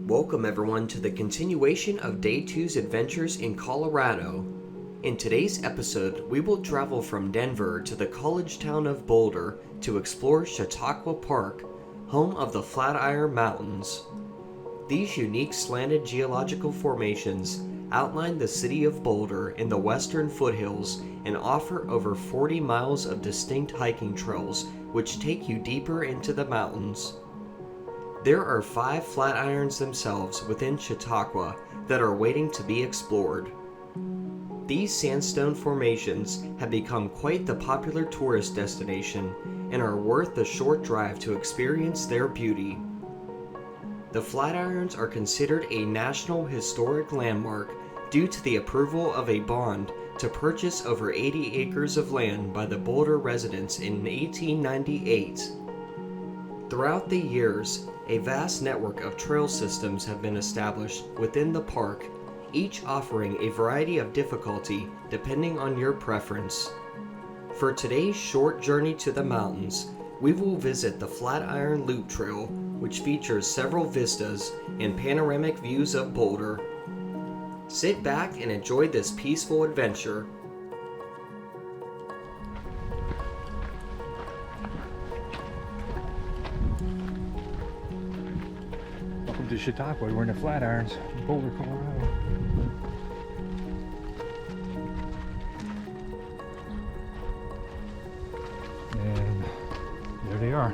Welcome everyone to the continuation of Day 2's adventures in Colorado. In today's episode, we will travel from Denver to the college town of Boulder to explore Chautauqua Park, home of the Flatiron Mountains. These unique slanted geological formations outline the city of Boulder in the western foothills and offer over 40 miles of distinct hiking trails which take you deeper into the mountains. There are 5 Flatirons themselves within Chautauqua that are waiting to be explored. These sandstone formations have become quite the popular tourist destination and are worth the short drive to experience their beauty. The Flatirons are considered a National Historic Landmark due to the approval of a bond to purchase over 80 acres of land by the Boulder residents in 1898. Throughout the years, a vast network of trail systems have been established within the park, each offering a variety of difficulty depending on your preference. For today's short journey to the mountains, we will visit the Flatiron Loop Trail, which features several vistas and panoramic views of Boulder. Sit back and enjoy this peaceful adventure. Welcome to Chautauqua. We're in the Flatirons, Boulder, Colorado. And there they are.